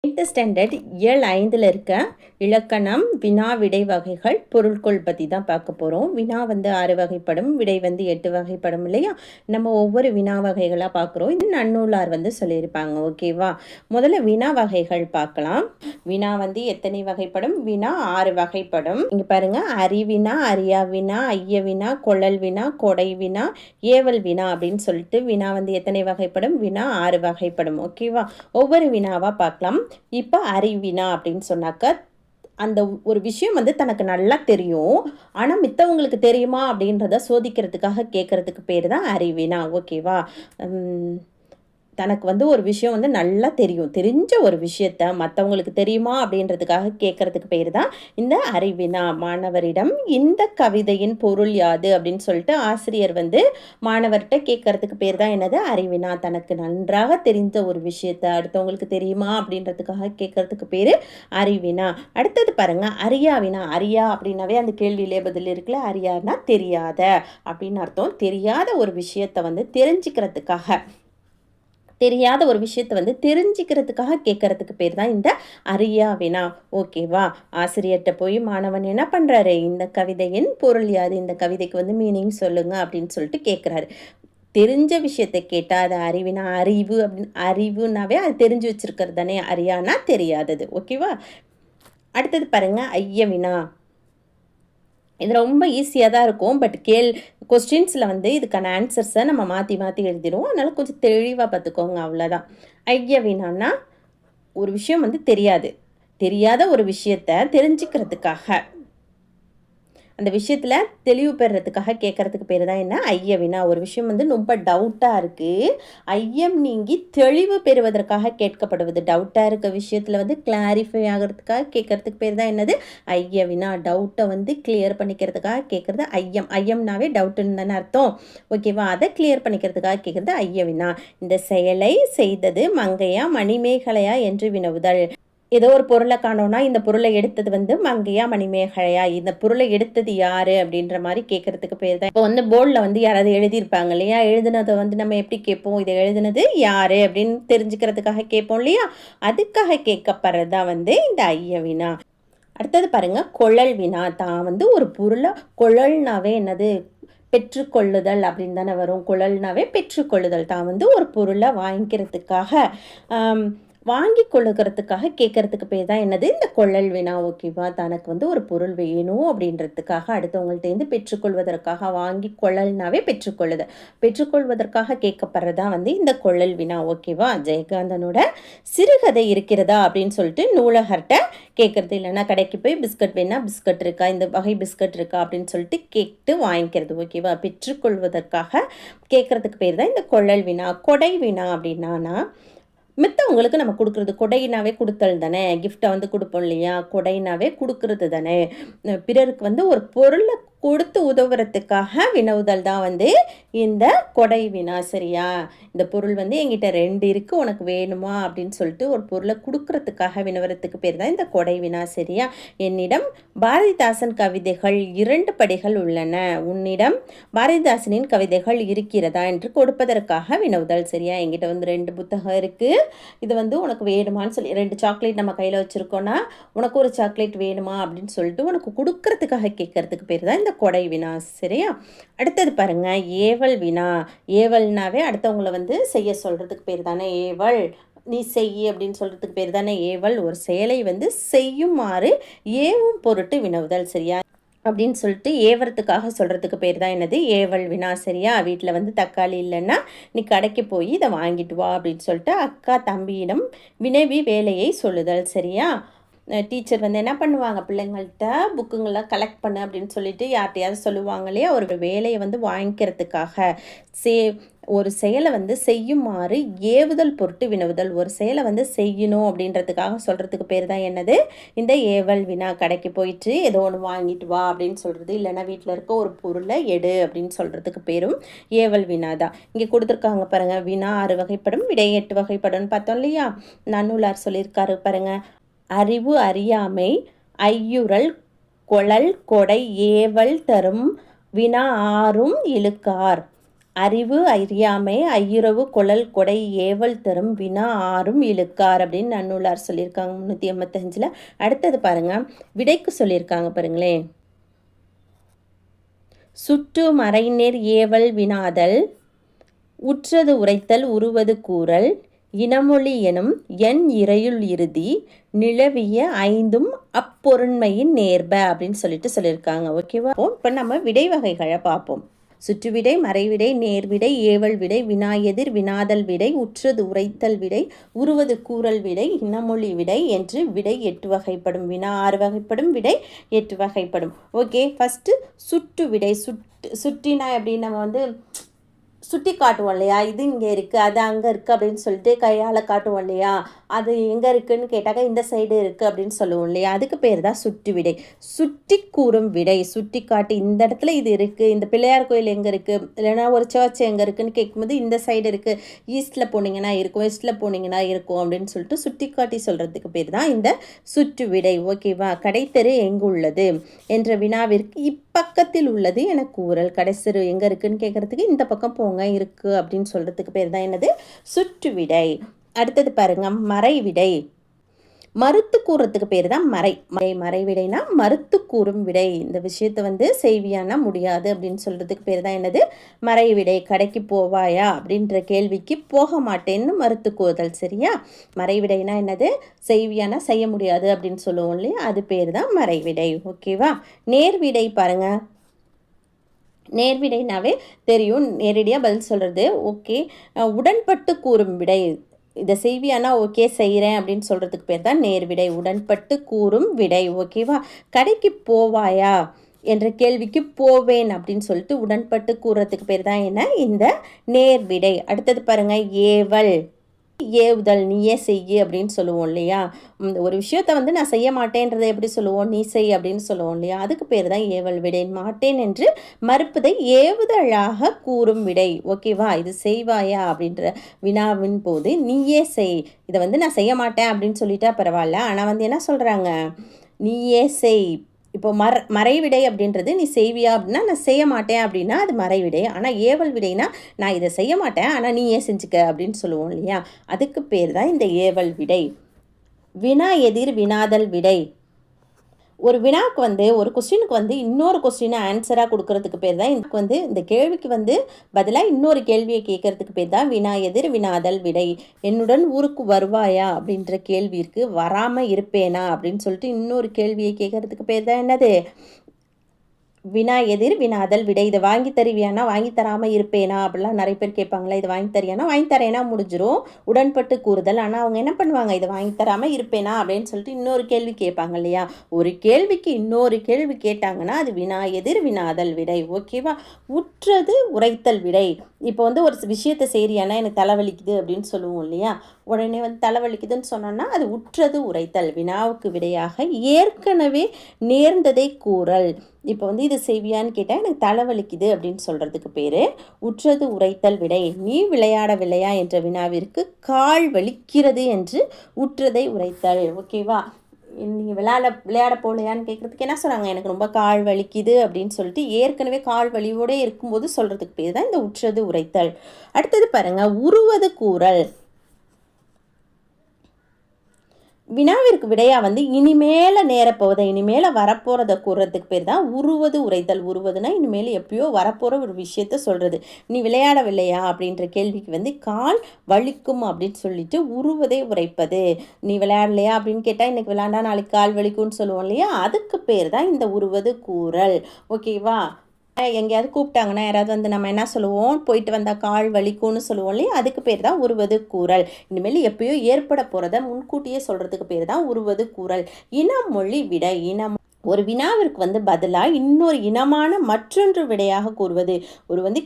8th standard இயல் 5ல் இருக்க இலக்கணம் வினா விடை வகைகள் பொருட்கள் பற்றி தான் பார்க்க போகிறோம். வினா வந்து 6 வகைப்படும், விடை வந்து 8 வகைப்படும் இல்லையா? நம்ம ஒவ்வொரு வினா வகைகளாக பார்க்குறோம். இது நன்னூலார் வந்து சொல்லியிருப்பாங்க. ஓகேவா? முதல்ல வினா வகைகள் பார்க்கலாம். வினா வந்து எத்தனை வகைப்படும்? வினா 6 வகைப்படும். இங்கே பாருங்க, அறிவினா, அறியா வினா, ஐய வினா, கொள்ளல் வினா, கொடை வினா, ஏவல் வினா அப்படின்னு சொல்லிட்டு வினா வந்து எத்தனை வகைப்படும்? வினா 6 வகைப்படும். ஓகேவா? ஒவ்வொரு வினாவாக பார்க்கலாம். இப்போ அறிவினா அப்படின்னு சொன்னாக்க, அந்த ஒரு விஷயம் வந்து தனக்கு நல்லா தெரியும், ஆனால் மித்தவங்களுக்கு தெரியுமா அப்படின்றத சோதிக்கிறதுக்காக கேட்கறதுக்கு பேர் தான் அறிவினா. ஓகேவா? தனக்கு வந்து ஒரு விஷயம் வந்து நல்லா தெரியும், தெரிஞ்ச ஒரு விஷயத்த மற்றவங்களுக்கு தெரியுமா அப்படின்றதுக்காக கேட்கறதுக்கு பேர் தான் இந்த அறிவினா. மாணவரிடம் இந்த கவிதையின் பொருள் யாது அப்படின்னு சொல்லிட்டு ஆசிரியர் வந்து மாணவர்கிட்ட கேட்கறதுக்கு பேர் தான் என்னது? அறிவினா. தனக்கு நன்றாக தெரிந்த ஒரு விஷயத்த அடுத்தவங்களுக்கு தெரியுமா அப்படின்றதுக்காக கேட்கறதுக்கு பேர் அறிவினா. அடுத்தது பாருங்க, அறியாவினா. அறியா அப்படின்னாவே அந்த கேள்வியிலே பதில் இருக்குல்ல, அறியானா தெரியாத அப்படின்னு அர்த்தம். தெரியாத ஒரு விஷயத்த வந்து தெரியாத ஒரு விஷயத்தை வந்து தெரிஞ்சுக்கிறதுக்காக கேட்கறதுக்கு பேர் தான் இந்த அறியா வினா. ஓகேவா? ஆசிரியர்கிட்ட போய் மாணவன் என்ன பண்ணுறாரு? இந்த கவிதையின் பொருள் யாது, இந்த கவிதைக்கு வந்து மீனிங் சொல்லுங்க அப்படின்னு சொல்லிட்டு கேட்குறாரு. தெரிஞ்ச விஷயத்தை கேட்டால் அது அறிவினா. அறிவு அப்படின்னு அறிவுனாவே அது தெரிஞ்சு வச்சிருக்கிறது தானே. அறியானா தெரியாதது. ஓகேவா? அடுத்தது பாருங்க, ஐய வினா. இது ரொம்ப ஈஸியாக தான் இருக்கும். பட் கொஸ்டின்ஸில் வந்து இதுக்கான ஆன்சர்ஸை நம்ம மாற்றி மாற்றி எழுதிடுவோம். அதனால் கொஞ்சம் தெளிவாக பார்த்துக்கோங்க, அவ்வளோதான். ஐய வினான்னா, ஒரு விஷயம் வந்து தெரியாத ஒரு விஷயத்தை தெரிஞ்சுக்கிறதுக்காக, அந்த விஷயத்தில் தெளிவு பெறுறதுக்காக கேட்கறதுக்கு பேர் தான் என்ன? ஐய வினா. ஒரு விஷயம் வந்து ரொம்ப டவுட்டாக இருக்குது, ஐயம் நீங்கி தெளிவு பெறுவதற்காக கேட்கப்படுவது. டவுட்டாக இருக்க விஷயத்தில் வந்து கிளாரிஃபை ஆகிறதுக்காக கேட்கறதுக்கு பேர் தான் என்னது? ஐய வினா. டவுட்டை வந்து கிளியர் பண்ணிக்கிறதுக்காக கேட்குறது ஐயம். ஐயம்னாவே டவுட்டுன்னு தானே அர்த்தம். ஓகேவா? அதை கிளியர் பண்ணிக்கிறதுக்காக கேட்குறது ஐய வினா. இந்த செயலை செய்தது மங்கையா மணிமேகலையா என்று வினவுதல். ஏதோ ஒரு பொருளை காணோம்னா, இந்த பொருளை எடுத்தது வந்து மங்கையா மணிமேகலையா, இந்த பொருளை எடுத்தது யாரு அப்படின்ற மாதிரி கேட்கறதுக்கு பேர் தான். இப்போ வந்து போர்டில் வந்து யாராவது எழுதியிருப்பாங்க இல்லையா? எழுதுனதை வந்து நம்ம எப்படி கேட்போம்? இதை எழுதுனது யாரு அப்படின்னு தெரிஞ்சுக்கிறதுக்காக கேட்போம் இல்லையா? அதுக்காக கேட்கப்படுறது தான் வந்து இந்த ஐய வினா. அடுத்தது பாருங்க, கொள்ளல் வினா. தான் வந்து ஒரு பொருளை, கொள்ளல்னாவே என்னது? பெற்றுக்கொள்ளுதல் அப்படின்னு தானே வரும். கொள்ளல்னாவே பெற்றுக்கொள்ளுதல். தான் வந்து ஒரு பொருளை வாங்கிக்கிறதுக்காக, வாங்கி கொள்ளுகிறதுக்காக கேட்கறதுக்கு பேர் தான் என்னது? இந்த கொள்ளல் வினா. ஓகேவா? தனக்கு வந்து ஒரு பொருள் வேணும் அப்படின்றதுக்காக, அடுத்தவங்கள்ட்டேருந்து பெற்றுக்கொள்வதற்காக, வாங்கி கொள்ளல்னாவே பெற்றுக்கொள்ளுதல், பெற்றுக்கொள்வதற்காக கேட்கப்படுறதா வந்து இந்த கொள்ளல் வினா. ஓகேவா? ஜெயகாந்தனோட சிறுகதை இருக்கிறதா அப்படின்னு சொல்லிட்டு நூலகர்கிட்ட கேட்குறது. இல்லைன்னா கடைக்கு போய் பிஸ்கட் வேணா, பிஸ்கட் இருக்கா, இந்த வகை பிஸ்கட் இருக்கா அப்படின்னு சொல்லிட்டு கேட்டு வாங்கிக்கிறது. ஓகேவா? பெற்றுக்கொள்வதற்காக கேட்கறதுக்கு பேர் தான் இந்த கொள்ளல் வினா. கொடை வினா அப்படின்னா, மித்தவங்களுக்கு நம்ம கொடுக்குறது. கொடைனாவே கொடுத்தல் தானே. கிஃப்டை வந்து கொடுப்போம் இல்லையா? கொடைனாவே கொடுக்கறது தானே. பிறருக்கு வந்து ஒரு பொருளை கொடுத்து உதவுறதுக்காக வினவுதல் தான் வந்து இந்த கொடை வினா. சரியா? இந்த பொருள் வந்து என்கிட்ட 2 இருக்குது, உனக்கு வேணுமா அப்படின்னு சொல்லிட்டு ஒரு பொருளை கொடுக்கறதுக்காக வினவுறதுக்கு பேர் தான் இந்த கொடை வினா. சரியா? என்னிடம் பாரதிதாசன் கவிதைகள் 2 படிகள் உள்ளன, உன்னிடம் பாரதிதாசனின் கவிதைகள் இருக்கிறதா என்று கொடுப்பதற்காக வினவுதல். சரியா? என்கிட்ட வந்து 2 புத்தகம் இருக்குது, இது வந்து உனக்கு வேணுமான்னு சொல்லி, 2 சாக்லேட் நம்ம கையில் வச்சுருக்கோன்னா, உனக்கு ஒரு சாக்லேட் வேணுமா அப்படின்னு சொல்லிட்டு உனக்கு கொடுக்கறதுக்காக கேட்கறதுக்கு பேர் தான் இந்த கொடை வினா. சரியா? அடுத்தது பாருங்க, ஏவல் வினா. ஏவல்னாவே அடுத்தவங்களை வந்து செய்ய சொல்கிறதுக்கு பேர் தானே ஏவல். நீ செய் அப்படின்னு சொல்கிறதுக்கு பேர் தானே ஏவல். ஒரு செயலை வந்து செய்யுமாறு ஏவும் பொருட்டு வினவுதல். சரியா? அப்படின்னு சொல்லிட்டு ஏவறதுக்காக சொல்கிறதுக்கு பேர் தான் என்னது? ஏவல் வினா. சரியா? வீட்டில் வந்து தக்காளி இல்லைன்னா நீ கடைக்கு போய் இதை வாங்கிட்டு வா அப்படின்னு சொல்லிட்டு அக்கா தம்பியிடம் வினவி வேலையை சொல்லுதல். சரியா? டீச்சர் வந்து என்ன பண்ணுவாங்க? பிள்ளைங்கள்ட்ட புக்குங்கள்லாம் கலெக்ட் பண்ணு அப்படின்னு சொல்லிட்டு யார்கிட்டையாவது சொல்லுவாங்க இல்லையா? ஒரு வேலையை வந்து வாங்கிக்கிறதுக்காக. ஒரு செயலை வந்து செய்யுமாறு ஏவுதல் பொருட்டு வினவுதல். ஒரு செயலை வந்து செய்யணும் அப்படின்றதுக்காக சொல்கிறதுக்கு பேர் தான் என்னது? இந்த ஏவல் வினா. கடைக்கு போயிட்டு ஏதோ ஒன்று வாங்கிட்டு வா அப்படின்னு சொல்கிறது, இல்லைன்னா வீட்டில் இருக்க ஒரு பொருளை எடு அப்படின்னு சொல்கிறதுக்கு பேரும் ஏவல் வினா தான். இங்கே கொடுத்துருக்காங்க பாருங்கள், வினா 6 வகைப்படும், விடை 8 வகைப்படும்னு பார்த்தோம் இல்லையா? நன்னூலார் சொல்லியிருக்காரு பாருங்க. அறிவு அறியாமை ஐயுறல் கொளல் கொடை ஏவல் தரும் வினா 6ம் இழுக்கார். அறிவு அறியாமை ஐயுறவு கொளல் கொடை ஏவல் தரும் வினா ஆறும் இழுக்கார் அப்படின்னு நன்னூலார் சொல்லியிருக்காங்க 385. அடுத்தது பாருங்க, விடைக்கு சொல்லியிருக்காங்க பாருங்களேன். சுட்டு மறைநேர் ஏவல் வினாதல், உற்றது உரைத்தல், உருவது கூறல், இனமொழி எனும் என் இறையுள் இறுதி, நிலவிய ஐந்தும் அப்பொருண்மையின் நேர்ப அப்படின்னு சொல்லியிருக்காங்க. ஓகேவா? இப்போ நம்ம விடை வகைகளை பார்ப்போம். சுற்றுவிடை, மறைவிடை, நேர்விடை, ஏவல் விடை, வினா எதிர் வினாதல் விடை, உற்றது உரைத்தல் விடை, உருவது கூறல் விடை, இனமொழி விடை என்று விடை 8 வகைப்படும். வினா 6 வகைப்படும், விடை 8 வகைப்படும். ஓகே, ஃபஸ்ட்டு சுட்டு விடை. சுட்டினா எப்படி நம்ம வந்து சுட்டி காட்டுவோம் இல்லையா, இது இங்கே இருக்குது அது அங்கே இருக்குது அப்படின்னு சொல்லிட்டு கையால் காட்டுவோம் இல்லையா, அது எங்கே இருக்குதுன்னு கேட்டாக்கா இந்த சைடு இருக்குது அப்படின்னு சொல்லுவோம் இல்லையா, அதுக்கு பேர் தான் சுட்டு விடை. சுட்டி கூறும் விடை, சுட்டி காட்டி இந்த இடத்துல இது இருக்குது, இந்த பிள்ளையார் கோயில் எங்கே இருக்குது, இல்லைனா ஒரு சர்ச் எங்கே இருக்குதுன்னு கேட்கும்போது இந்த சைடு இருக்குது, ஈஸ்டில் போனீங்கன்னா இருக்கும், வெஸ்ட்டில் போனீங்கன்னா இருக்கும் அப்படின்னு சொல்லிட்டு சுட்டி காட்டி சொல்கிறதுக்கு பேர் தான் இந்த சுட்டு விடை. ஓகேவா? கடைத்தெரு எங்கு உள்ளது என்ற வினாவிற்கு இப்பக்கத்தில் உள்ளது என கூறல். கடைத்தெரு எங்கே இருக்குதுன்னு கேட்குறதுக்கு இந்த பக்கம் போங்க இருக்கு அப்படின்னு சொல்றதுக்கு பேர் தான் என்னது? சுற்று விடை. அடுத்தது பாருங்க, மறைவிடை. மறுத்து கூறத்துக்கு பேர் தான் மறைவிடைனா மறுத்து கூறும் விடை. இந்த விஷயத்தை வந்து செய்வியானா முடியாது அப்படின்னு சொல்றதுக்கு பேர் தான் என்னது? மறைவிடை. கடைக்கு போவாயா அப்படின்ற கேள்விக்கு போக மாட்டேன்னு மறுத்து கூறுதல். சரியா? மறைவிடைனா என்னது? செய்வியானா செய்ய முடியாது அப்படின்னு சொல்லுவோம் இல்லையா, அது பேர் தான் மறைவிடை. ஓகேவா? நேர்விடை பாருங்க. நேர்விடைனாவே தெரியும், நேரடியாக பதில் சொல்கிறது. ஓகே, உடன்பட்டு கூறும் விடை. இதை செய்வியானா ஓகே செய்கிறேன் அப்படின்னு சொல்கிறதுக்கு பேர் தான் நேர்விடை, உடன்பட்டு கூறும் விடை. ஓகேவா? கடைக்கு போவாயா என்ற கேள்விக்கு போவேன் அப்படின்னு சொல்லிட்டு உடன்பட்டு கூறுறதுக்கு பேர் தான் என்ன? இந்த நேர்விடை. அடுத்தது பாருங்க, ஏவல். ஏவுதல், நீயே செய்ய அப்படின்னு சொல்லுவோம் இல்லையா. ஒரு விஷயத்தை வந்து நான் செய்ய மாட்டேன்றதை எப்படி சொல்லுவோம்? நீ செய் அப்படின்னு சொல்லுவோம் இல்லையா, அதுக்கு பேர் தான் ஏவல் விடை. மாட்டேன் என்று மறுப்பதை ஏவுதலாக கூறும் விடை. ஓகேவா? இது செய்வாயா அப்படின்ற வினாவின் போது நீயே செய், இதை வந்து நான் செய்ய மாட்டேன் அப்படின்னு சொல்லிட்டா பரவாயில்ல, ஆனால் வந்து என்ன சொல்கிறாங்க? நீயே செய். இப்போ மறைவிடை அப்படின்றது நீ செய்வியா அப்படின்னா நான் செய்ய மாட்டேன் அப்படின்னா அது மறைவிடை. ஆனால் ஏவல் விடைனா நான் இதை செய்ய மாட்டேன் ஆனால் நீ ஏன் செஞ்சுக்க அப்படின்னு சொல்லுவோம் இல்லையா, அதுக்கு பேர் தான் இந்த ஏவல் விடை. வினா எதிர் வினாதல் விடை. ஒரு வினாவுக்கு வந்து ஒரு கொஸ்டினுக்கு வந்து இன்னொரு கொஸ்டினை ஆன்சராக கொடுக்கறதுக்கு பேர் தான் எனக்கு வந்து இந்த கேள்விக்கு வந்து பதிலாக இன்னொரு கேள்வியை கேட்கறதுக்கு பேர் தான் வினா எதிர் வினாதல் விடை. என்னுடன் ஊருக்கு வருவாயா அப்படின்ற கேள்விக்கு வராமல் இருப்பேனா அப்படின்னு சொல்லிட்டு இன்னொரு கேள்வியை கேட்கறதுக்கு பேர் தான் என்னது? வினா எதிர் வினாதல் விடை. இதை வாங்கி தருவியானா வாங்கி தராமல் இருப்பேனா அப்படிலாம் நிறைய பேர் கேட்பாங்களா. இதை வாங்கி தரியானா வாங்கி தரேனா முடிஞ்சிடும், உடன்பட்டு கூறுதல். ஆனால் அவங்க என்ன பண்ணுவாங்க? இதை வாங்கி தராமல் இருப்பேனா அப்படின்னு சொல்லிட்டு இன்னொரு கேள்வி கேட்பாங்க இல்லையா. ஒரு கேள்விக்கு இன்னொரு கேள்வி கேட்டாங்கன்னா அது வினா எதிர் வினாதல் விடை. ஓகேவா? உற்றது உரைத்தல் விடை. இப்போ வந்து ஒரு விஷயத்தை செய்யறியானா எனக்கு தலைவலிக்குது அப்படின்னு சொல்லுவோம் இல்லையா, உடனே வந்து தலைவலிக்குதுன்னு சொன்னோன்னா அது உற்றது உரைத்தல். வினாவுக்கு விடையாக ஏற்கனவே நேர்ந்ததை கூறல். இப்போ வந்து இது செய்வியான்னு கேட்டால் எனக்கு தலைவலிக்குது அப்படின்னு சொல்கிறதுக்கு பேர் உற்றது உரைத்தல் விடை. நீ விளையாடவில்லையா என்ற வினாவிற்கு கால் வலிக்கிறது என்று உற்றதை உரைத்தல். ஓகேவா? நீங்கள் விளையாட போகலையான்னு கேட்குறதுக்கு என்ன சொல்கிறாங்க? எனக்கு ரொம்ப கால் வலிக்குது அப்படின்னு சொல்லிட்டு ஏற்கனவே கால் வலியோடு இருக்கும்போது சொல்கிறதுக்கு பேர் தான் இந்த உற்றது உரைத்தல். அடுத்தது பாருங்கள், உருவது கூறல். வினாவிற்கு விடையாக வந்து இனிமேல நேரப்போவதை இனிமேல் வரப்போகிறத கூறுறதுக்கு பேர் தான் உருவது உரைத்தல். உருவதுனா இனிமேல் எப்பயோ வரப்போகிற ஒரு விஷயத்த சொல்கிறது. நீ விளையாடவில்லையா அப்படின்ற கேள்விக்கு வந்து கால் வலிக்கும் அப்படின்னு சொல்லிட்டு உருவதை உரைப்பது. நீ விளையாடலையா அப்படின்னு கேட்டால் இன்றைக்கி விளையாண்டா நாளைக்கு கால் வலிக்கும்னு சொல்லுவோம் இல்லையா, அதுக்கு பேர் தான் இந்த உருவது கூறல். ஓகேவா? எங்கேயாவது கூப்பிட்டாங்கன்னா யாராவது வந்து நம்ம என்ன சொல்லுவோம்? போயிட்டு வந்தால் கால் வலிக்கும்னு சொல்லுவோம் இல்லையா, அதுக்கு பேர் தான் உருவது கூறல். இனிமேல் எப்பயோ ஏற்பட போகிறத முன்கூட்டியே சொல்கிறதுக்கு பேர் தான் உருவது கூறல். இனமொழி விடை. ஒரு வினாவிற்கு வந்து பதிலாக இன்னொரு இனமான மற்றொன்று விடையாக கூறுவது.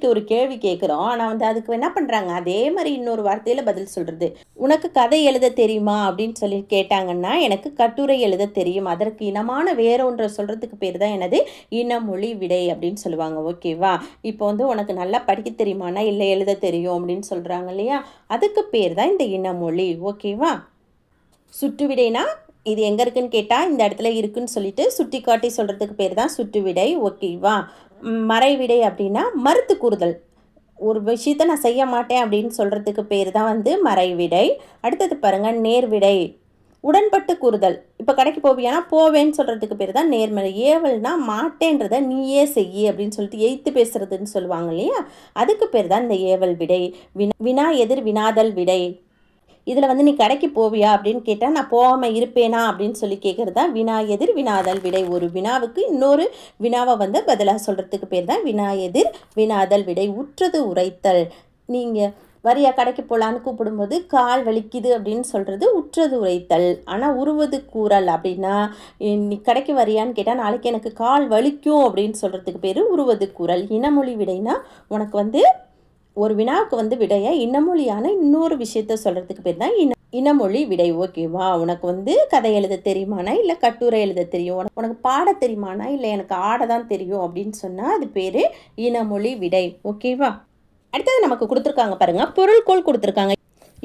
ஒரு கேள்வி கேட்குறோம், ஆனால் வந்து அதுக்கு என்ன பண்ணுறாங்க? அதே மாதிரி இன்னொரு வார்த்தையில் பதில் சொல்கிறது. உனக்கு கதை எழுத தெரியுமா அப்படின்னு சொல்லி கேட்டாங்கன்னா எனக்கு கட்டுரை எழுத தெரியும். அதற்கு இனமான வேறொன்றை சொல்கிறதுக்கு பேர் தான் என்னது? இனமொழி விடை அப்படின்னு சொல்லுவாங்க. ஓகேவா? இப்போ வந்து உனக்கு நல்லா படிக்க தெரியுமானா இல்லை எழுத தெரியும் அப்படின்னு சொல்கிறாங்க இல்லையா, அதுக்கு பேர் தான் இந்த இனமொழி. ஓகேவா? சுட்டு விடைனா இது எங்கே இருக்குன்னு கேட்டால் இந்த இடத்துல இருக்குன்னு சொல்லிட்டு சுட்டி காட்டி சொல்கிறதுக்கு பேர் தான் சுட்டு விடை. ஓகேவா? மறைவிடை அப்படின்னா மறுத்து கூறுதல். ஒரு விஷயத்தை நான் செய்ய மாட்டேன் அப்படின்னு சொல்கிறதுக்கு பேர் தான் வந்து மறைவிடை. அடுத்தது பாருங்கள் நேர்விடை. உடன்பட்டு கூறுதல். இப்போ கடைக்கு போவியானா போவேன்னு சொல்கிறதுக்கு பேர் தான் நேர்மறை. ஏவல்னா மாட்டேன்றதை நீயே செய்யி அப்படின்னு சொல்லிட்டு எய்த்து பேசுறதுன்னு சொல்லுவாங்க இல்லையா, அதுக்கு பேர் தான் இந்த ஏவல் விடை. வினா எதிர் வினாதல் விடை. இதில் வந்து நீ கடைக்கு போவியா அப்படின்னு கேட்டால் நான் போகாமல் இருப்பேனா அப்படின்னு சொல்லி கேட்குறது தான் வினா எதிர் வினாதல் விடை. ஒரு வினாவுக்கு இன்னொரு வினாவை வந்து பதிலாக சொல்கிறதுக்கு பேர் தான் வினா எதிர் வினாதல் விடை. உற்றது உரைத்தல். நீங்கள் வரியா கடைக்கு போகலான்னு கூப்பிடும்போது கால் வலிக்குது அப்படின்னு சொல்கிறது உற்றது உரைத்தல். ஆனால் உருவது கூறல் அப்படின்னா நீ கடைக்கு வரியான்னு கேட்டால் நாளைக்கு எனக்கு கால் வலிக்கும் அப்படின்னு சொல்கிறதுக்கு பேர் உருவது கூறல். இனமொழி விடைனா உனக்கு வந்து ஒரு வினாவுக்கு வந்து விடையை இனமொழியான இன்னொரு விஷயத்த சொல்கிறதுக்கு பேர் தான் இனமொழி விடை. ஓகேவா? உனக்கு வந்து கதை எழுத தெரியுமானா இல்லை கட்டுரை எழுத தெரியும், உனக்கு பாட தெரியுமானா இல்லை எனக்கு ஆட தான் தெரியும் அப்படின்னு சொன்னால் அது பேர் இனமொழி விடை. ஓகேவா? அடுத்தது நமக்கு கொடுத்துருக்காங்க பாருங்கள், பொருள்கோள் கொடுத்துருக்காங்க.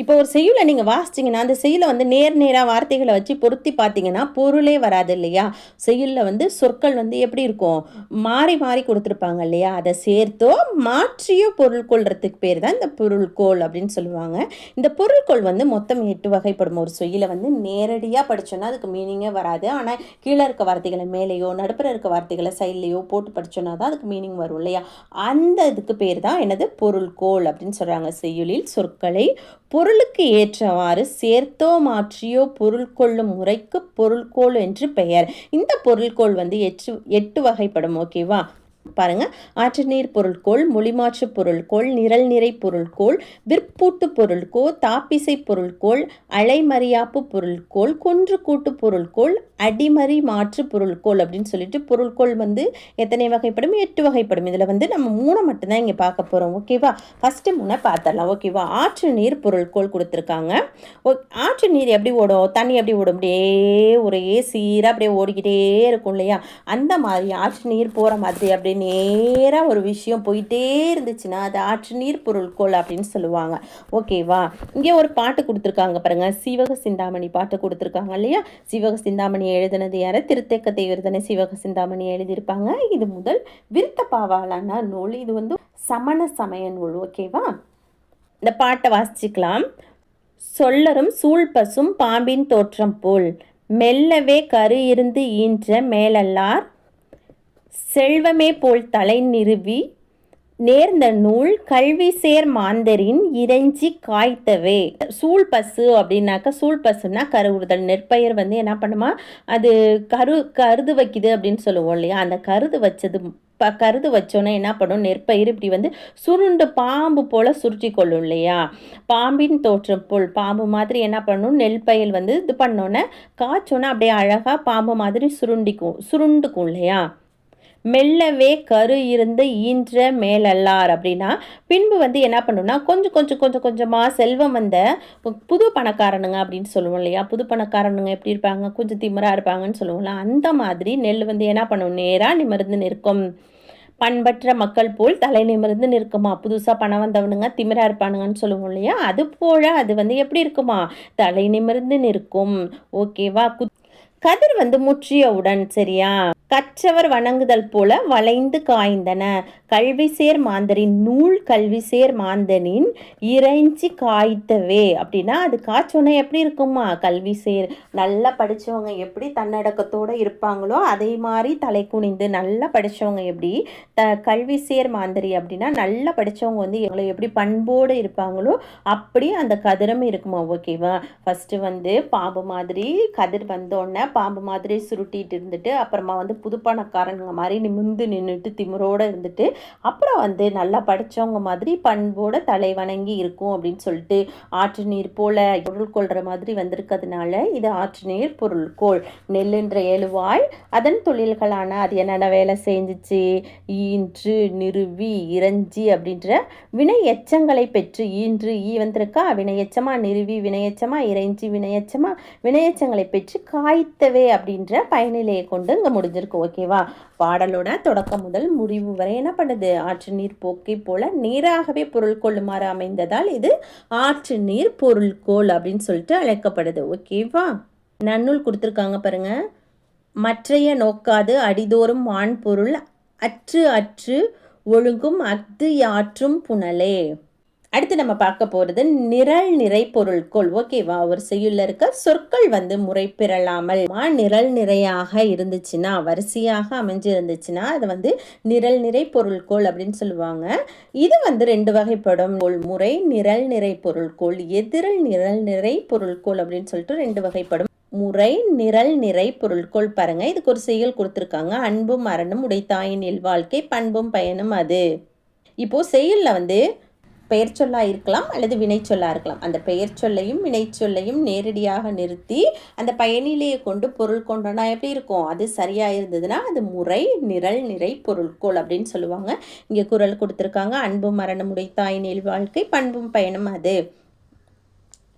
இப்போ ஒரு செய்யுளை நீங்கள் வாசிச்சிங்கன்னா அந்த செய்யுளை வந்து நேராக வார்த்தைகளை வச்சு பொருத்தி பார்த்தீங்கன்னா பொருளே வராது இல்லையா. செய்யுளில் வந்து சொற்கள் வந்து எப்படி இருக்கும், மாறி மாறி கொடுத்துருப்பாங்க இல்லையா. அதை சேர்த்தோ மாற்றியோ பொருள் கொள்றதுக்கு பேர் தான் இந்த பொருள்கோள் அப்படின்னு சொல்லுவாங்க. இந்த பொருள்கோள் வந்து மொத்தம் 8 வகைப்படும். ஒரு செய்யுளை வந்து நேரடியாக படித்தோன்னா அதுக்கு மீனிங்கே வராது. ஆனால் கீழே இருக்க வார்த்தைகளை மேலேயோ நடுப்புற இருக்க வார்த்தைகளை சைட்லேயோ போட்டு படித்தோன்னா தான் அதுக்கு மீனிங் வரும் இல்லையா. அந்த இதுக்கு பேர் தான் என்னது பொருள்கோள் அப்படின்னு சொல்கிறாங்க. செய்யுளில் சொற்களை பொருளுக்கு ஏற்றவாறு சேர்த்தோ மாற்றியோ பொருள் கொள்ளும் முறைக்கு பொருள்கோள் என்று பெயர். இந்த பொருள்கோள் வந்து 8 வகைப்படும். ஓகேவா? பாருங்க, ஆற்று நீர் பொருள்கோள், மொழிமாற்று பொருள்கோள், நிரல் நிறை பொருள்கோள், விற்பூட்டு பொருள்கோள், தாப்பிசை பொருள்கோள், அலைமறியாப்பு பொருள்கோள், கொன்று கூட்டு பொருள்கோள், அடிமறி மாற்று பொருள்கோள் அப்படின்னு சொல்லிட்டு பொருள்கோள் வந்து எத்தனை வகைப்படும்? 8 வகைப்படும். இதில் வந்து நம்ம 3 மட்டும்தான் இங்கே பார்க்க போகிறோம். ஓகேவா? ஃபஸ்ட்டு 3 பார்த்துடலாம். ஓகேவா? ஆற்று நீர் பொருள்கோள் கொடுத்துருக்காங்க. ஆற்று நீர் எப்படி ஓடும்? தண்ணி எப்படி ஓடும்? அப்படியே ஒரே சீராக அப்படியே ஓடிக்கிட்டே இருக்கும் இல்லையா. அந்த மாதிரி ஆற்று நீர் போகிற மாதிரி அப்படி நேராக ஒரு விஷயம் போயிட்டே இருந்துச்சுன்னா அது ஆற்று நீர் பொருள்கோள் அப்படின்னு சொல்லுவாங்க. ஓகேவா? இங்கே ஒரு பாட்டு கொடுத்துருக்காங்க பாருங்கள், சீவக சிந்தாமணி பாட்டு கொடுத்துருக்காங்க இல்லையா. சீவக சிந்தாமணி எழுதினது யார்? திருத்தேக்கத்தை விருதனை சீவக சிந்தாமணி எழுதியிருப்பாங்க. இது முதல் விருத்த பாவாலான நூல். இது வந்து சமண சமய நூல். ஓகேவா? இந்த பாட்டை வாசிச்சுக்கலாம். சொல்லரும் சூழ்பசும் பாம்பின் தோற்றம் போல் மெல்லவே கரு இருந்து ஈன்ற மேலல்லார் செல்வமே போல் தலை நிறுவி நேர்ந்த நூல் கல்வி சேர் மாந்தரின் இறைஞ்சி காய்த்தவே. சூழ்பசு அப்படின்னாக்கா, சூழ்பசுன்னா கருவுறுதல். நெற்பயிர் வந்து என்ன பண்ணுமா, அது கருது வைக்குது அப்படின்னு சொல்லுவோம் இல்லையா. அந்த கருது வச்சோன்னே என்ன பண்ணும், நெற்பயிர் இப்படி வந்து சுருண்டு பாம்பு போல் சுருட்டி கொள்ளும் இல்லையா. பாம்பின் தோற்றம் போல் பாம்பு மாதிரி என்ன பண்ணும், நெல் பயிர் வந்து இது பண்ணோன்னே காய்ச்சோன்னே அப்படியே அழகாக பாம்பு மாதிரி சுருண்டுக்கும் இல்லையா. மெல்லவே கரு இருந்து ஈன்ற மேலல்லார் அப்படின்னா பின்பு வந்து என்ன பண்ணுன்னா கொஞ்சமாக செல்வம் வந்த புது பணக்காரனுங்க அப்படின்னு சொல்லுவோம் இல்லையா. புது பணக்காரனுங்க எப்படி இருப்பாங்க, கொஞ்சம் திமிரா இருப்பாங்கன்னு சொல்லுவோம்ல. அந்த மாதிரி நெல் வந்து என்ன பண்ணும், நேராக நிமிர்ந்து நிற்கும். பண்பற்ற மக்கள் போல் தலை நிமிர்ந்து நிற்குமா. புதுசாக பணம் வந்தவனுங்க திமிரா இருப்பானுங்கன்னு சொல்லுவோம் இல்லையா. அது போல் அது வந்து எப்படி இருக்குமா, தலை நிமிர்ந்து நிற்கும். ஓகேவா? கதிர் வந்து முற்றியவுடன் சரியா கற்றவர் வணங்குதல் போல வளைந்து காய்ந்தன. கல்வி சேர் மாந்தரின் நூல் கல்வி சேர் மாந்தனின் இறைஞ்சி காய்த்தவே அப்படின்னா அது காய்ச்சோன்னே எப்படி இருக்குமா, கல்வி சேர் நல்லா படித்தவங்க எப்படி தன்னடக்கத்தோடு இருப்பாங்களோ அதே மாதிரி தலை குனிந்து நல்லா படித்தவங்க எப்படி கல்வி சேர் மாந்தரி அப்படின்னா நல்லா படித்தவங்க வந்து எங்களை எப்படி பண்போடு இருப்பாங்களோ அப்படி அந்த கதிரும் இருக்குமா. ஓகேவா? ஃபஸ்ட்டு வந்து பாம்பு மாதிரி கதிர் வந்தோடனே பாம்பு மாதிரி சுருட்டிட்டு இருந்துட்டு அப்புறமா வந்து புது பணக்காரங்க மாதிரி நிமிர்ந்து நின்றுட்டு திமிரோடு இருந்துட்டு அப்புறம் வந்து நல்லா படித்தவங்க மாதிரி பண்போட தலை வணங்கி இருக்கும் அப்படின்னு சொல்லிட்டு ஆற்று நீர் போல பொருள் கொள்கிற மாதிரி வந்திருக்கிறதுனால இது ஆற்று நீர் பொருள்கோள். நெல்லுன்ற 7 வாய் அதன் தொழில்களான அது என்னென்ன வேலை செஞ்சிச்சு, ஈன்று நிறுவி இறைஞ்சி அப்படின்ற வினை எச்சங்களை பெற்று ஈன்று வந்திருக்கா, வினையச்சமா நிறுவி வினையச்சமா இறைஞ்சி வினையச்சங்களை பெற்று காய்த்தவே அப்படின்ற பயனிலையை கொண்டு இங்கே முடிஞ்சிருக்கு. ஓகேவா? பாடலோட தொடக்கம் முதல் முடிவு வரை என்ன பண்ணுது, ஆற்று நீர் போக்கை போல நீராகவே பொருள் கொள்ளுமாறு அமைந்ததால் இது ஆற்று நீர் பொருள்கோள் அப்படின்னு சொல்லிட்டு அழைக்கப்படுது. ஓகேவா? நன்னூல் கொடுத்துருக்காங்க பாருங்க. மற்றைய நோக்காது அடிதோறும் வான் பொருள் அற்று ஒழுகும் அஃது யாற்றும் புனலே. அடுத்து நம்ம பார்க்க போகிறது நிரல் நிறை பொருள்கோள். ஓகேவா, ஒரு செய்யுள்ள இருக்க சொற்கள் வந்து முறை பெறலாமல் நிரல் நிறையாக இருந்துச்சுன்னா, வரிசையாக அமைஞ்சு இருந்துச்சுன்னா அது வந்து நிரல் நிறை பொருள்கோள் அப்படின்னு சொல்லுவாங்க. இது வந்து 2 வகைப்படும். முறை நிரல் நிறை பொருள்கோள், எதிரல் நிரல் நிறை பொருள்கோள் அப்படின்னு சொல்லிட்டு 2 வகைப்படும். முறை நிரல் நிறை பொருள்கோள் பாருங்க, இதுக்கு ஒரு செய்யுள் கொடுத்துருக்காங்க. அன்பும் மரணம் உடைத்தாயின் இல்வாழ்க்கை பண்பும் பயனும் அது. இப்போ செய்யுள்ல வந்து பெயர் சொல்லா இருக்கலாம் அல்லது வினை சொல்லா இருக்கலாம். அந்த பெயர் சொல்லையும் வினை சொல்லையும் நேரடியாக நிறுத்தி அந்த பயனிலையை கொண்டு பொருள் கொண்டோன்னா எப்படி இருக்கும், அது சரியா இருந்ததுன்னா அது முறை நிரல் நிறை பொருள்கோள் அப்படின்னு சொல்லுவாங்க. இங்கே குறள் கொடுத்துருக்காங்க. அன்பும் மரணம் உடைத்தாயின் இல்வாழ்க்கை பண்பும் பயனும் அது.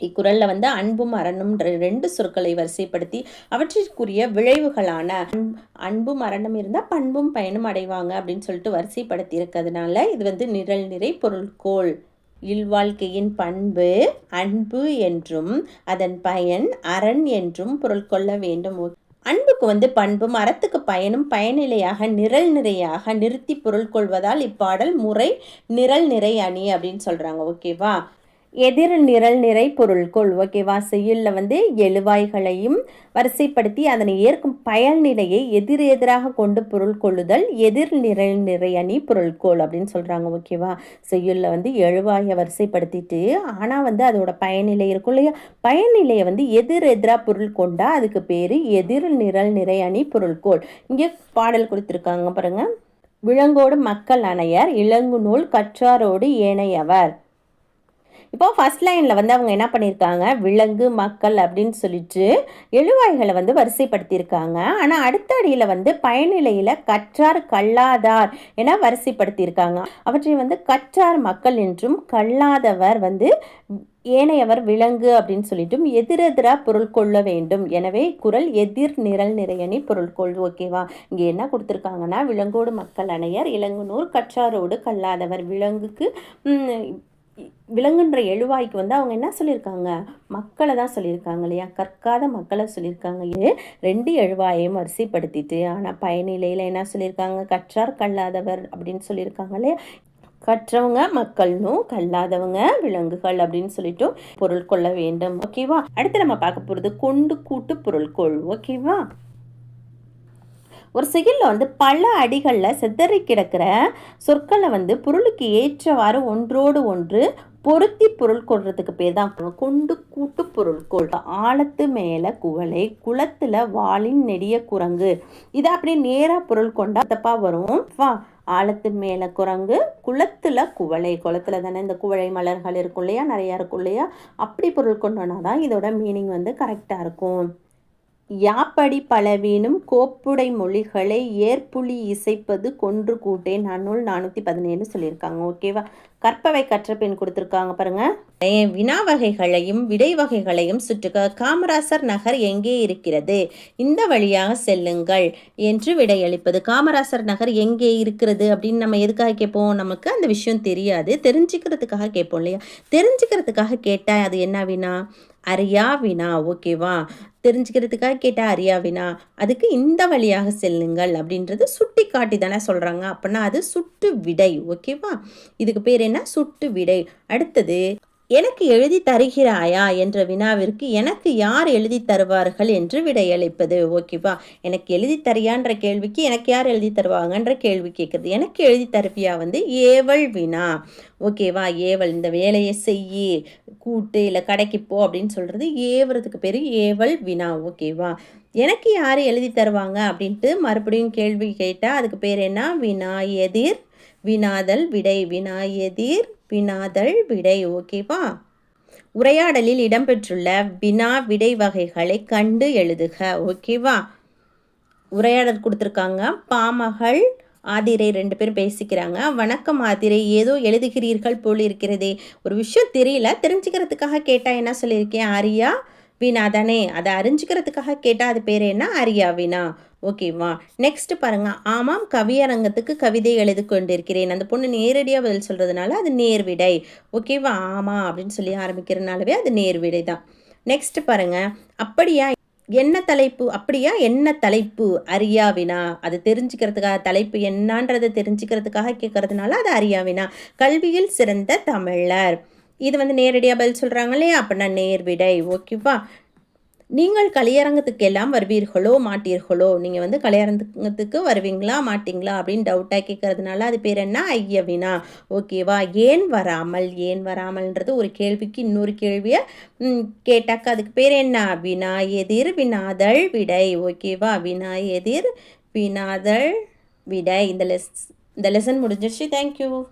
இக்குறள்ல வந்து அன்பும் அரணும் 2 சொற்களை வரிசைப்படுத்தி அவற்றிற்குரிய விளைவுகளான அன்பு மரணம் இருந்தால் பண்பும் பயனும் அடைவாங்க அப்படின்னு சொல்லிட்டு வரிசைப்படுத்தி இருக்கிறதுனால இது வந்து நிரல் நிறை பொருள்கோள். இல்வாழ்க்கையின் பண்பு அன்பு என்றும் அதன் பயன் அரண் என்றும் பொருள் கொள்ள வேண்டும். அன்புக்கு வந்து பண்பும் அறத்துக்கு பயனும் பயனிலையாக நிரல் நிறையாக நிறுத்தி பொருள் கொள்வதால் இப்பாடல் முறை நிரல் நிறை அணி அப்படின்னு சொல்றாங்க. ஓகேவா, எதிர் நிரல் நிறை பொருள்கோள். ஓகேவா, செய்யுள்ள வந்து எழுவாய்களையும் வரிசைப்படுத்தி அதனை ஏற்கும் பயனிலையை எதிராக கொண்டு பொருள் கொள்ளுதல் எதிர் நிரல் நிறை அணி பொருள்கோள் அப்படின்னு சொல்கிறாங்க. ஓகேவா, செய்யுள்ள வந்து எழுவாயை வரிசைப்படுத்திட்டு ஆனால் வந்து அதோட பயனிலை இருக்கும் இல்லையா, பயனிலையை வந்து எதிராக பொருள் கொண்டா அதுக்கு பேர் எதிர் நிரல் நிறை அணி பொருள்கோள். இங்கே பாடல் கொடுத்துருக்காங்க பாருங்க. விலங்கோடு மக்கள் அணையர் இளங்கு நூல் கற்றாரோடு ஏனையவர். இப்போ ஃபர்ஸ்ட் லைனில் வந்து அவங்க என்ன பண்ணியிருக்காங்க, விலங்கு மக்கள் அப்படின்னு சொல்லிட்டு எழுவாய்களை வந்து வரிசைப்படுத்தியிருக்காங்க. ஆனால் அடுத்த அடியில் வந்து பயனிலையில் கற்றார் கல்லாதார் என வரிசைப்படுத்தியிருக்காங்க. அவற்றை வந்து கற்றார் மக்கள் என்றும் கல்லாதவர் வந்து ஏனையவர் விலங்கு அப்படின்னு சொல்லிட்டும் எதிரெதிரா பொருள் கொள்ள வேண்டும். எனவே குறள் எதிர் நிரல் நிறையணி பொருள்கொள். ஓகேவா, இங்கே என்ன கொடுத்துருக்காங்கன்னா விலங்கோடு மக்கள் அணையர் இளங்குனூர் கற்றாரோடு கல்லாதவர். விலங்குக்கு விலங்குன்ற எழுவாய்க்கு வந்து அவங்க என்ன சொல்லியிருக்காங்க, மக்களை தான் சொல்லியிருக்காங்க இல்லையா, கற்காத மக்களை சொல்லியிருக்காங்க. 2 எழுவாயையும் வரிசைப்படுத்திட்டு ஆனால் பயனிலையில் என்ன சொல்லியிருக்காங்க, கற்றார் கல்லாதவர் அப்படின்னு சொல்லியிருக்காங்க இல்லையா. கற்றவங்க மக்கள்னும் கல்லாதவங்க விலங்குகள் அப்படின்னு சொல்லிட்டு பொருள் கொள்ள வேண்டும். ஓகேவா, அடுத்து நம்ம பார்க்க போகிறது கொண்டு கூட்டு பொருள்கோள். ஓகேவா, ஒரு செய்யுளில் வந்து பல அடிகளில் சிதறி கிடக்கிற சொற்களை வந்து பொருளுக்கு ஏற்றவாறு ஒன்றோடு ஒன்று பொருத்தி பொருள் கொள்றதுக்கு பேர் தான் கொண்டு கூட்டு பொருள்கோள். ஆழத்து மேலே குவளை குளத்தில் வாளின் நெடிய குரங்கு, இதை அப்படி நேராக பொருள் கொண்டா தப்பா வரும். ஆழத்து மேலே குரங்கு குளத்தில் குவளை, குளத்தில் தானே இந்த குவளை மலர்கள் இருக்கும் இல்லையா, நிறையா இருக்கும் இல்லையா, அப்படி பொருள் கொண்டோன்னா தான் இதோட மீனிங் வந்து கரெக்டாக இருக்கும். யாப்படி பலவீனும் கோப்புடை மொழிகளை ஏற்புலி இசைப்பது கொன்று கூட்டேன் நன்னூல் 417 சொல்லியிருக்காங்க. ஓகேவா, கற்பவை கற்ற பெண் கொடுத்துருக்காங்க பாருங்க. வினா வகைகளையும் விடை வகைகளையும் சுட்டுக. காமராசர் நகர் எங்கே இருக்கிறது, இந்த வழியாக செல்லுங்கள் என்று விடையளிப்பது. காமராசர் நகர் எங்கே இருக்கிறது அப்படின்னு நம்ம எதுக்காக கேட்போம், நமக்கு அந்த விஷயம் தெரியாது, தெரிஞ்சுக்கிறதுக்காக கேட்போம் இல்லையா. தெரிஞ்சுக்கிறதுக்காக கேட்டால் அது என்ன வினா, அறியா வினா. ஓகேவா, தெரிஞ்சுக்கிறதுக்காக கேட்டால் அறியா வினா. அதுக்கு இந்த வழியாக செல்லுங்கள் அப்படின்றது சுட்டி காட்டி தானே சொல்கிறாங்க, அப்படின்னா அது சுட்டு விடை. ஓகேவா, இதுக்கு பேர் என்ன, சுட்டு விடை. அடுத்தது எனக்கு எழுதி தருகிறாயா என்ற வினாவிற்கு எனக்கு யார் எழுதி தருவார்கள் என்று விடையளிப்பது. ஓகேவா, எனக்கு எழுதி தரியான்ற கேள்விக்கு எனக்கு யார் எழுதி தருவாங்கன்ற கேள்வி கேட்குறது. எனக்கு எழுதி தருவியா வந்து ஏவல் வினா. ஓகேவா, ஏவல், இந்த வேலையை செய்யி கூட்டு இல்லை கடைக்கு போ அப்படின்னு சொல்கிறது ஏவுறதுக்கு பேர் ஏவல் வினா. ஓகேவா, எனக்கு யார் எழுதி தருவாங்க அப்படின்ட்டு மறுபடியும் கேள்வி கேட்டால் அதுக்கு பேர் என்ன, வினா எதிர் வினாதல் விடை. வினா எதிர் வினாதல் விடை. ஓகேவா, உரையாடலில் இடம்பெற்றுள்ள வினா விடை வகைகளை கண்டு எழுதுக. ஓகேவா, உரையாடல் கொடுத்துருக்காங்க. பாமகள் ஆதிரை 2 பேரும் பேசிக்கிறாங்க. வணக்கம் ஆதிரை, ஏதோ எழுதுகிறீர்கள் போல் இருக்கிறதே, ஒரு விஷயம் தெரியல, தெரிஞ்சுக்கிறதுக்காக கேட்டால் என்ன சொல்லியிருக்கேன், அரியா வினா தானே, அதை அறிஞ்சிக்கிறதுக்காக கேட்டால் அது பேர் என்ன, அரியா வினா. ஓகேவா, நெக்ஸ்ட் பாருங்க. ஆமாம், கவியரங்கத்துக்கு கவிதை எழுதி கொண்டிருக்கிறேன். அந்த பொண்ணு நேரடியாக பதில் சொல்கிறதுனால அது நேர்விடை. ஓகேவா, ஆமாம் அப்படின்னு சொல்லி ஆரம்பிக்கிறதுனாலவே அது நேர்விடை தான். நெக்ஸ்ட் பாருங்க. அப்படியா, என்ன தலைப்பு அப்படியா? என்ன தலைப்பு? அறியா வினா. அது தெரிஞ்சுக்கிறதுக்காக தலைப்பு என்னான்றத தெரிஞ்சுக்கிறதுக்காக கேட்கறதுனால அது அறியா வினா. கல்வியில் சிறந்த தமிழர். இது வந்து நேரடியா பதில் சொல்றாங்க இல்லையா? அப்பன்னா நேர் விடை. ஓகேவா? நீங்கள் கலையரங்கத்துக்கு எல்லாம் வருவீர்களோ மாட்டீர்களோ? நீங்க வந்து கலையரங்கத்துக்கு வருவீங்களா? மாட்டீங்களா? அப்படின்னு டவுட்டா கேட்கறதுனால அது பேர் என்ன? ஐய வினா. ஓகேவா? ஏன் வராமல்? ஏன் வராமல்ன்றது ஒரு கேள்விக்கு இன்னொரு கேள்விய கேட்டாக்க அதுக்கு பேர் என்ன? வினா எதிர் வினாதல் விடை. ஓகேவா? வினா எதிர் வினாதல் விடை. இந்த லெசன் முடிஞ்சிருச்சு. Thank you.